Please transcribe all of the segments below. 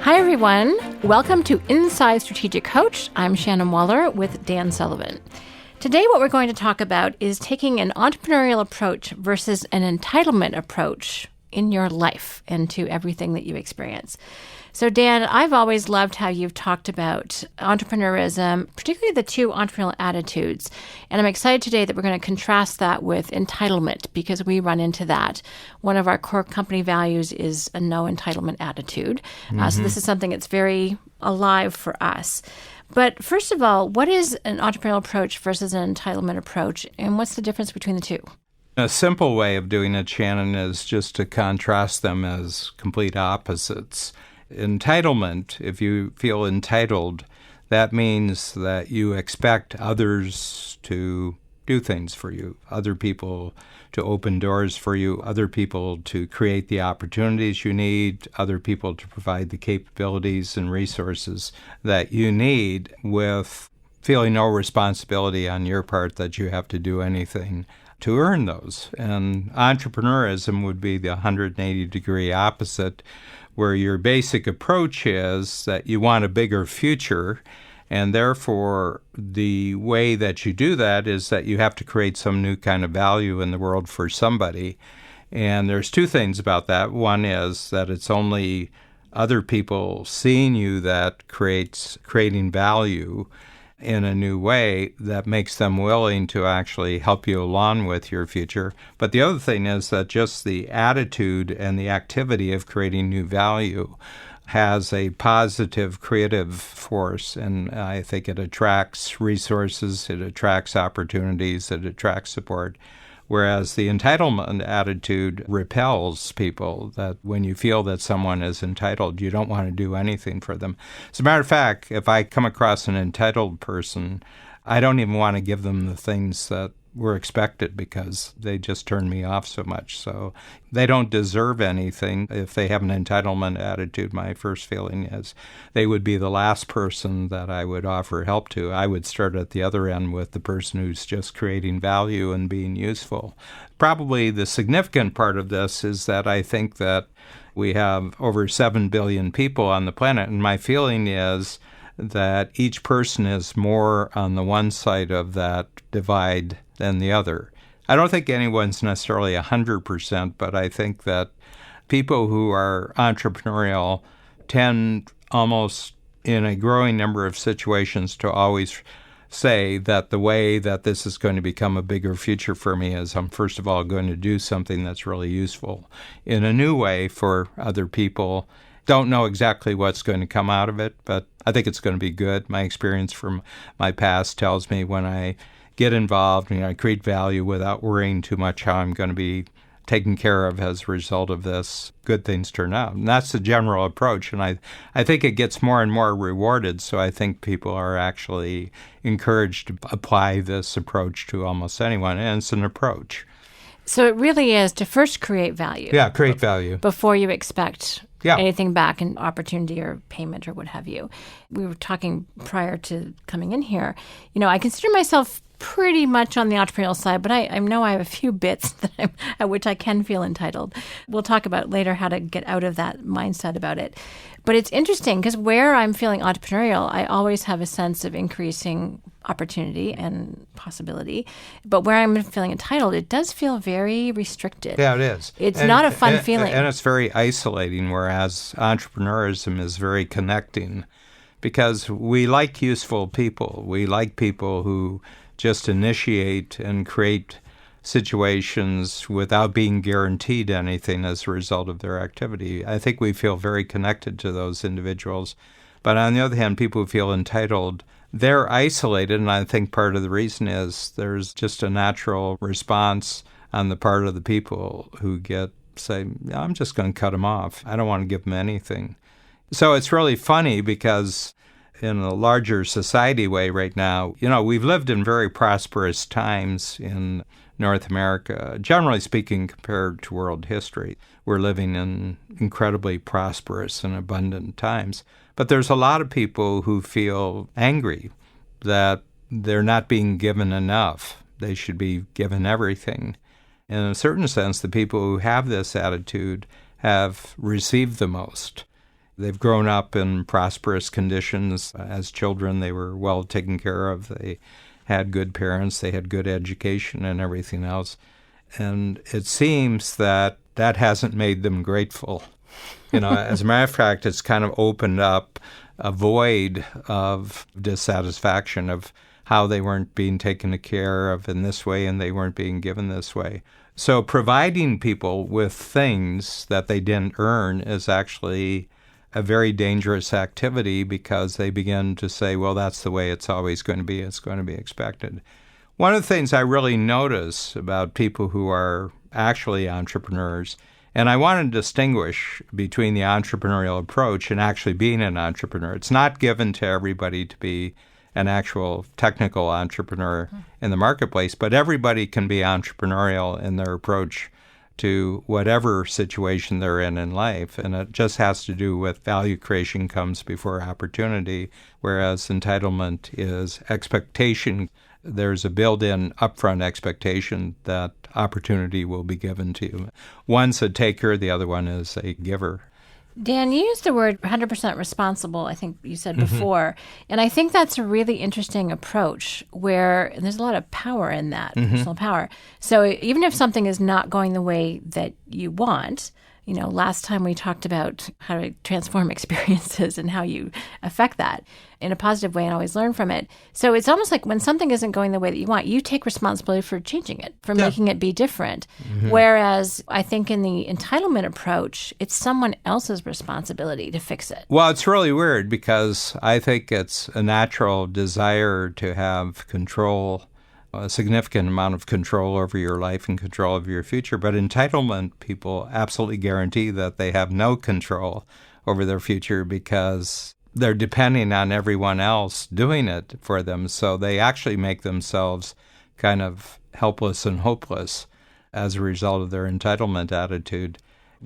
Hi, everyone. Welcome to Inside Strategic Coach. I'm Shannon Waller with Dan Sullivan. Today, what we're going to talk about is taking an entrepreneurial approach versus an entitlement approach in your life and to everything that you experience. So, Dan, I've always loved how you've talked about entrepreneurism, particularly the two entrepreneurial attitudes. And I'm excited today that we're going to contrast that with entitlement because we run into that. One of our core company values is a no entitlement attitude. So this is something that's very alive for us. But first of all, what is an entrepreneurial approach versus an entitlement approach? And what's the difference between the two? A simple way of doing it, Shannon, is just to contrast them as complete opposites. Entitlement, if you feel entitled, that means that you expect others to do things for you, other people to open doors for you, other people to create the opportunities you need, other people to provide the capabilities and resources that you need, with feeling no responsibility on your part that you have to do anything to earn those. And entrepreneurism would be the 180-degree opposite, where your basic approach is that you want a bigger future, and therefore the way that you do that is that you have to create some new kind of value in the world for somebody. And there's two things about that. One is that it's only other people seeing you that creating value in a new way that makes them willing to actually help you along with your future. But the other thing is that just the attitude and the activity of creating new value has a positive creative force, and I think it attracts resources, it attracts opportunities, it attracts support. Whereas the entitlement attitude repels people, that when you feel that someone is entitled, you don't want to do anything for them. As a matter of fact, if I come across an entitled person, I don't even want to give them the things that were expected because they just turn me off so much. So they don't deserve anything. If they have an entitlement attitude, my first feeling is they would be the last person that I would offer help to. I would start at the other end with the person who's just creating value and being useful. Probably the significant part of this is that I think that we have over 7 billion people on the planet, and my feeling is that each person is more on the one side of that divide than the other. I don't think anyone's necessarily 100%, but I think that people who are entrepreneurial tend almost in a growing number of situations to always say that the way that this is going to become a bigger future for me is I'm first of all going to do something that's really useful in a new way for other people. Don't know exactly what's going to come out of it, but I think it's going to be good. My experience from my past tells me when I get involved and I create value without worrying too much how I'm going to be taken care of as a result of this, good things turn out. And that's the general approach. And I think it gets more and more rewarded. So I think people are actually encouraged to apply this approach to almost anyone. And it's an approach. So it really is to first create value. Yeah, create value. Before you expect anything back in opportunity or payment or what have you. We were talking prior to coming in here. You know, I consider myself pretty much on the entrepreneurial side, but I know I have a few bits that at which I can feel entitled. We'll talk about later how to get out of that mindset about it. But it's interesting because where I'm feeling entrepreneurial, I always have a sense of increasing opportunity and possibility. But where I'm feeling entitled, it does feel very restricted. Yeah, it is. It's not a fun feeling. And it's very isolating, whereas entrepreneurism is very connecting because we like useful people. We like people who just initiate and create situations without being guaranteed anything as a result of their activity. I think we feel very connected to those individuals. But on the other hand, people who feel entitled, they're isolated, and I think part of the reason is there's just a natural response on the part of the people who say, I'm just going to cut them off. I don't want to give them anything. So it's really funny because in a larger society way right now, we've lived in very prosperous times in North America, generally speaking, compared to world history. We're living in incredibly prosperous and abundant times. But there's a lot of people who feel angry that they're not being given enough. They should be given everything. In a certain sense, the people who have this attitude have received the most. They've grown up in prosperous conditions. As children, they were well taken care of. They had good parents. They had good education and everything else. And it seems that that hasn't made them grateful. As a matter of fact, it's kind of opened up a void of dissatisfaction of how they weren't being taken care of in this way and they weren't being given this way. So providing people with things that they didn't earn is actually a very dangerous activity because they begin to say, well, that's the way it's always going to be. It's going to be expected. One of the things I really notice about people who are actually entrepreneurs, and I want to distinguish between the entrepreneurial approach and actually being an entrepreneur. It's not given to everybody to be an actual technical entrepreneur in the marketplace, but everybody can be entrepreneurial in their approach to whatever situation they're in life. And it just has to do with value creation comes before opportunity, whereas entitlement is expectation. There's a built-in upfront expectation that opportunity will be given to you. One's a taker, the other one is a giver. Dan, you used the word 100% responsible, I think you said before. And I think that's a really interesting approach where there's a lot of power in that, personal power. So even if something is not going the way that you want, last time we talked about how to transform experiences and how you affect that in a positive way and always learn from it. So it's almost like when something isn't going the way that you want, you take responsibility for changing it, for making it be different. Whereas I think in the entitlement approach, it's someone else's responsibility to fix it. Well, it's really weird because I think it's a natural desire to have control, a significant amount of control over your life and control over your future. But entitlement people absolutely guarantee that they have no control over their future because they're depending on everyone else doing it for them. So they actually make themselves kind of helpless and hopeless as a result of their entitlement attitude.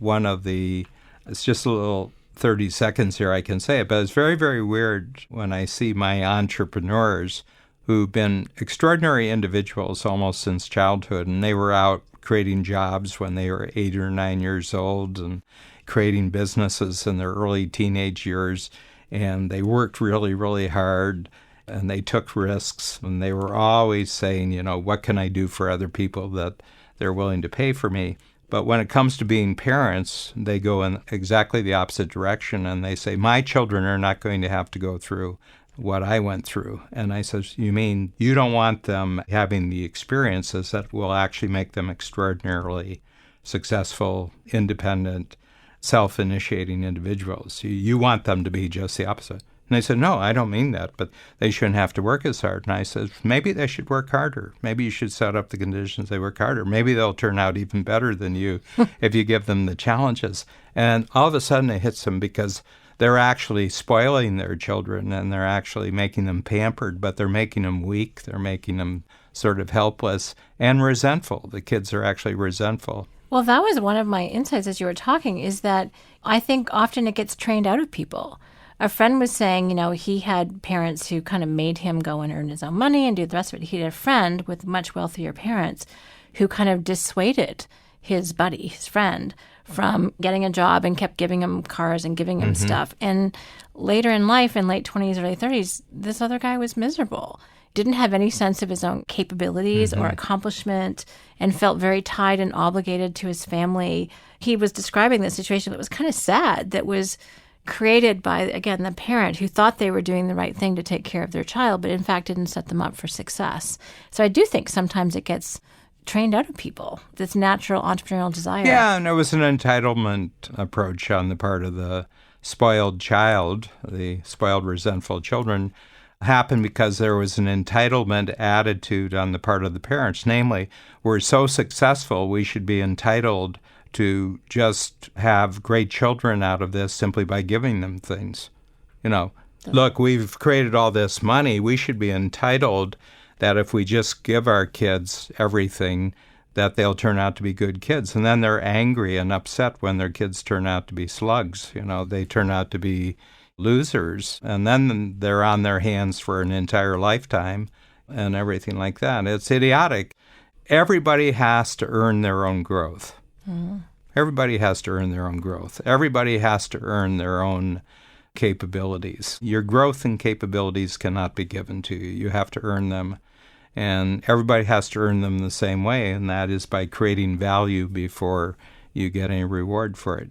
It's just a little 30 seconds here I can say it, but it's very, very weird when I see my entrepreneurs who've been extraordinary individuals almost since childhood, and they were out creating jobs when they were 8 or 9 years old and creating businesses in their early teenage years, and they worked really, really hard, and they took risks, and they were always saying, what can I do for other people that they're willing to pay for me? But when it comes to being parents, they go in exactly the opposite direction, and they say, my children are not going to have to go through what I went through. And I said, you mean you don't want them having the experiences that will actually make them extraordinarily successful, independent, self-initiating individuals. You want them to be just the opposite. And they said, no, I don't mean that, but they shouldn't have to work as hard. And I said, maybe they should work harder. Maybe you should set up the conditions they work harder. Maybe they'll turn out even better than you if you give them the challenges. And all of a sudden it hits them because they're actually spoiling their children and they're actually making them pampered, but they're making them weak. They're making them sort of helpless and resentful. The kids are actually resentful. Well, that was one of my insights as you were talking, is that I think often it gets trained out of people. A friend was saying, he had parents who kind of made him go and earn his own money and do the rest of it. He had a friend with much wealthier parents who kind of dissuaded his buddy, his friend, from getting a job and kept giving him cars and giving him stuff. And later in life, in late 20s, early 30s, this other guy was miserable, didn't have any sense of his own capabilities or accomplishment, and felt very tied and obligated to his family. He was describing the situation that was kind of sad, that was created by, again, the parent who thought they were doing the right thing to take care of their child, but in fact didn't set them up for success. So I do think sometimes it gets trained out of people, this natural entrepreneurial desire. Yeah, and it was an entitlement approach on the part of the spoiled child. The spoiled, resentful children happened because there was an entitlement attitude on the part of the parents. Namely, we're so successful, we should be entitled to just have great children out of this simply by giving them things. Look, we've created all this money. We should be entitled that if we just give our kids everything, that they'll turn out to be good kids. And then they're angry and upset when their kids turn out to be slugs. They turn out to be losers. And then they're on their hands for an entire lifetime and everything like that. It's idiotic. Everybody has to earn their own growth. Everybody has to earn their own growth. Everybody has to earn their own capabilities. Your growth and capabilities cannot be given to you. You have to earn them. And everybody has to earn them the same way, and that is by creating value before you get any reward for it.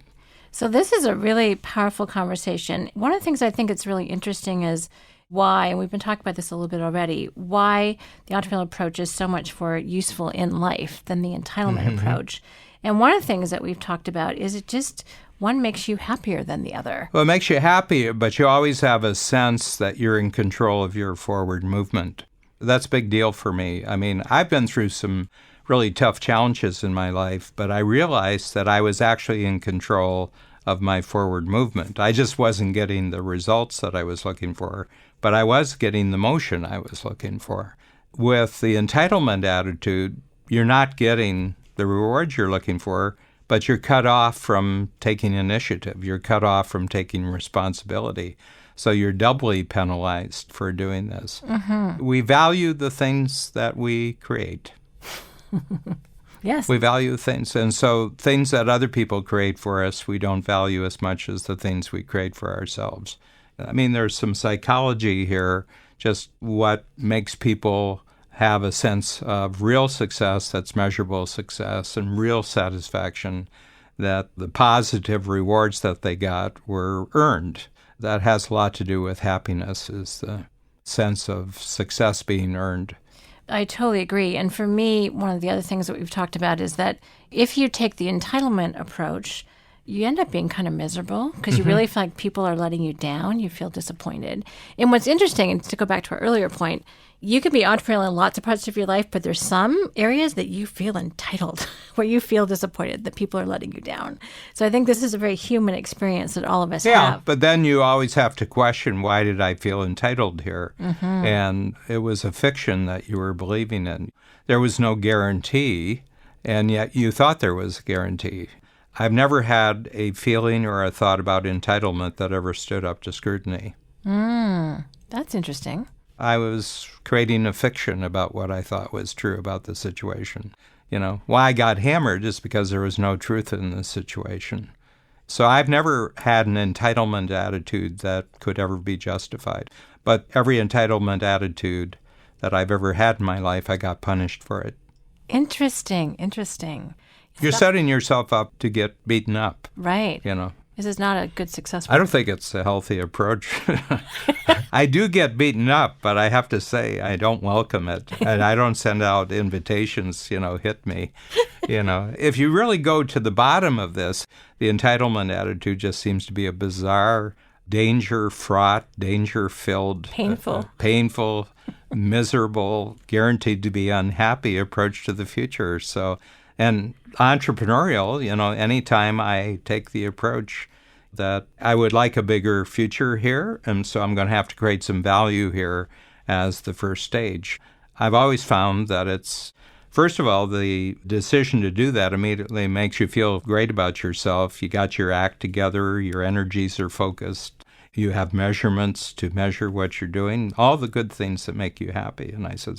So this is a really powerful conversation. One of the things I think it's really interesting is why, and we've been talking about this a little bit already, why the entrepreneurial approach is so much more useful in life than the entitlement approach. And one of the things that we've talked about is it just, one makes you happier than the other. Well, it makes you happy, but you always have a sense that you're in control of your forward movement. That's a big deal for me. I mean, I've been through some really tough challenges in my life, but I realized that I was actually in control of my forward movement. I just wasn't getting the results that I was looking for, but I was getting the motion I was looking for. With the entitlement attitude, you're not getting the rewards you're looking for, but you're cut off from taking initiative. You're cut off from taking responsibility. So you're doubly penalized for doing this. We value the things that we create. Yes. We value things. And so things that other people create for us, we don't value as much as the things we create for ourselves. I mean, there's some psychology here, just what makes people have a sense of real success that's measurable success and real satisfaction, that the positive rewards that they got were earned. That has a lot to do with happiness, is the sense of success being earned. I totally agree. And for me, one of the other things that we've talked about is that if you take the entitlement approach, you end up being kind of miserable because you really feel like people are letting you down. You feel disappointed. And what's interesting, and to go back to our earlier point, you can be entrepreneurial in lots of parts of your life, but there's some areas that you feel entitled, where you feel disappointed that people are letting you down. So I think this is a very human experience that all of us have. Yeah, but then you always have to question, why did I feel entitled here? And it was a fiction that you were believing in. There was no guarantee, and yet you thought there was a guarantee. I've never had a feeling or a thought about entitlement that ever stood up to scrutiny. That's interesting. I was creating a fiction about what I thought was true about the situation. You know, why I got hammered is because there was no truth in the situation. So I've never had an entitlement attitude that could ever be justified. But every entitlement attitude that I've ever had in my life, I got punished for it. Interesting. You're setting yourself up to get beaten up. Right. You know. This is not a good success. I don't think it's a healthy approach. I do get beaten up, but I have to say I don't welcome it. And I don't send out invitations, hit me. If you really go to the bottom of this, the entitlement attitude just seems to be a bizarre, danger-fraught, danger-filled, painful, miserable, guaranteed to be unhappy approach to the future. So, and entrepreneurial, anytime I take the approach that I would like a bigger future here, and so I'm going to have to create some value here as the first stage. I've always found that it's, first of all, the decision to do that immediately makes you feel great about yourself. You got your act together, your energies are focused, you have measurements to measure what you're doing, all the good things that make you happy. And I said,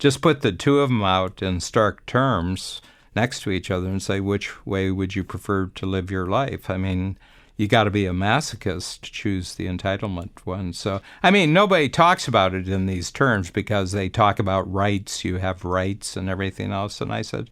just put the two of them out in stark terms next to each other and say, which way would you prefer to live your life? You got to be a masochist to choose the entitlement one. So, nobody talks about it in these terms because they talk about rights. You have rights and everything else. And I said,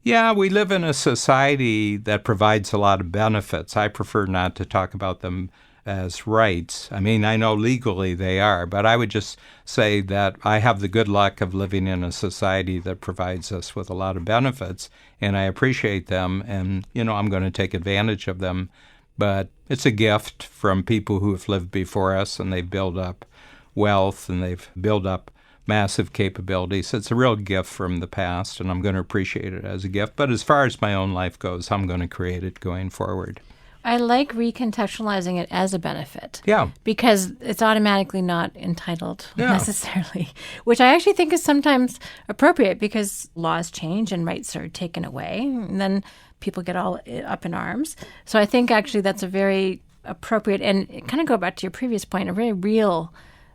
yeah, we live in a society that provides a lot of benefits. I prefer not to talk about them as rights. I know legally they are, but I would just say that I have the good luck of living in a society that provides us with a lot of benefits, and I appreciate them, and, I'm going to take advantage of them. But it's a gift from people who have lived before us, and they've built up wealth, and they've built up massive capabilities. It's a real gift from the past, and I'm going to appreciate it as a gift. But as far as my own life goes, I'm going to create it going forward. I like recontextualizing it as a benefit. Yeah. Because it's automatically not entitled necessarily, which I actually think is sometimes appropriate because laws change and rights are taken away, and then people get all up in arms. So I think actually that's a very appropriate, and kind of go back to your previous point, a very real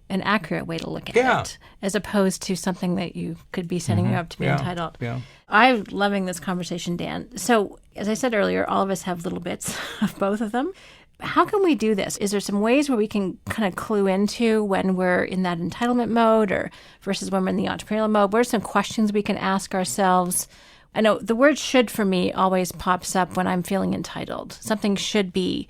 an accurate way to look at Yeah. it, as opposed to something that you could be setting you up to be entitled. Yeah. I'm loving this conversation, Dan. So, as I said earlier, all of us have little bits of both of them. How can we do this? Is there some ways where we can kind of clue into when we're in that entitlement mode or versus when we're in the entrepreneurial mode? What are some questions we can ask ourselves? I know the word should for me always pops up when I'm feeling entitled. Somebody should be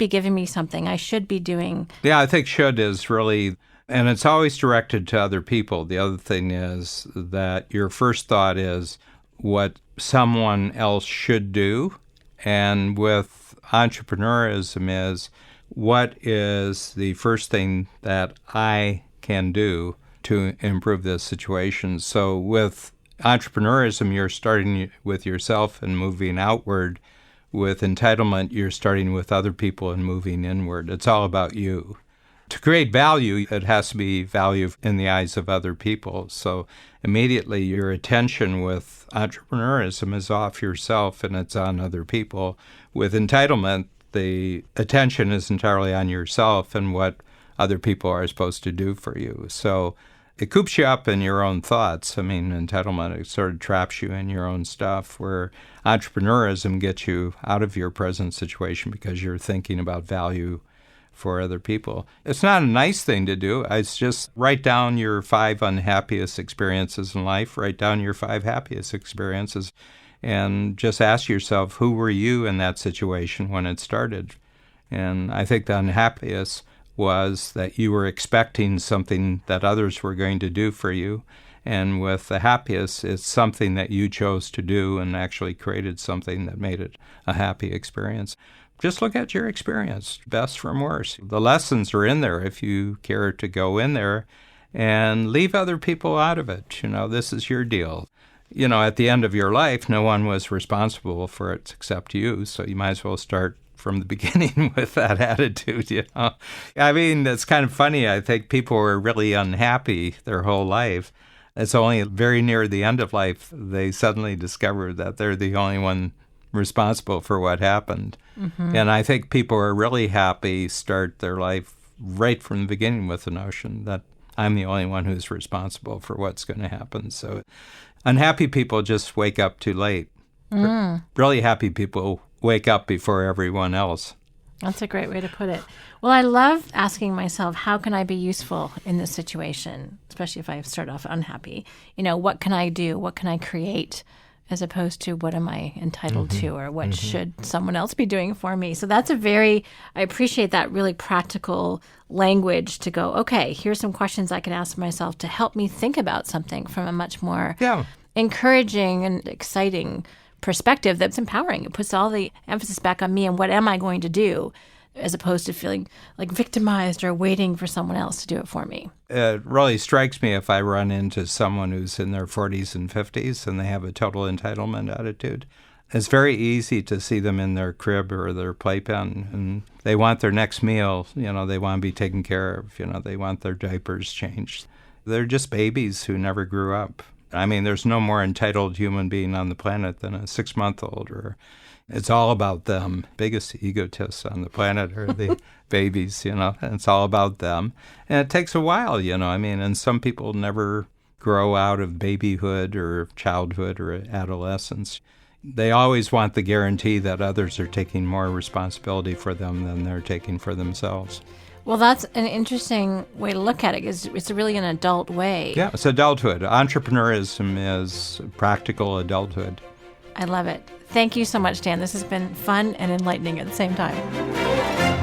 giving me something. I should be doing. Yeah, I think should is really, and it's always directed to other people. The other thing is that your first thought is what someone else should do. And with entrepreneurism is what is the first thing that I can do to improve this situation. So with entrepreneurism, you're starting with yourself and moving outward. With entitlement, you're starting with other people and moving inward. It's all about you. To create value, it has to be value in the eyes of other people. So immediately your attention with entrepreneurism is off yourself and it's on other people. With entitlement, the attention is entirely on yourself and what other people are supposed to do for you. So it coops you up in your own thoughts. I mean, entitlement, it sort of traps you in your own stuff, where entrepreneurism gets you out of your present situation because you're thinking about value for other people. It's not a nice thing to do. It's just write down your 5 unhappiest experiences in life, write down your 5 happiest experiences, and just ask yourself, who were you in that situation when it started? And I think the unhappiest was that you were expecting something that others were going to do for you. And with the happiest, it's something that you chose to do and actually created something that made it a happy experience. Just look at your experience, best from worst. The lessons are in there if you care to go in there, and leave other people out of it. This is your deal. At the end of your life, no one was responsible for it except you, so you might as well start from the beginning with that attitude, I mean, it's kind of funny. I think people were really unhappy their whole life. It's only very near the end of life they suddenly discover that they're the only one responsible for what happened. Mm-hmm. And I think people who are really happy start their life right from the beginning with the notion that I'm the only one who's responsible for what's going to happen. So unhappy people just wake up too late. Really happy people wake up before everyone else. That's a great way to put it. Well, I love asking myself, how can I be useful in this situation, especially if I start off unhappy? What can I do? What can I create? As opposed to what am I entitled to, or what should someone else be doing for me? So that's I appreciate that really practical language to go, okay, here's some questions I can ask myself to help me think about something from a much more encouraging and exciting perspective that's empowering. It puts all the emphasis back on me and what am I going to do, as opposed to feeling like victimized or waiting for someone else to do it for me. It really strikes me if I run into someone who's in their 40s and 50s and they have a total entitlement attitude. It's very easy to see them in their crib or their playpen, and they want their next meal. They want to be taken care of. They want their diapers changed. They're just babies who never grew up. I mean, there's no more entitled human being on the planet than a 6-month-old. It's all about them. Biggest egotists on the planet are the babies, and it's all about them. And it takes a while, and some people never grow out of babyhood or childhood or adolescence. They always want the guarantee that others are taking more responsibility for them than they're taking for themselves. Well, that's an interesting way to look at it, because it's really an adult way. Yeah, it's adulthood. Entrepreneurism is practical adulthood. I love it. Thank you so much, Dan. This has been fun and enlightening at the same time.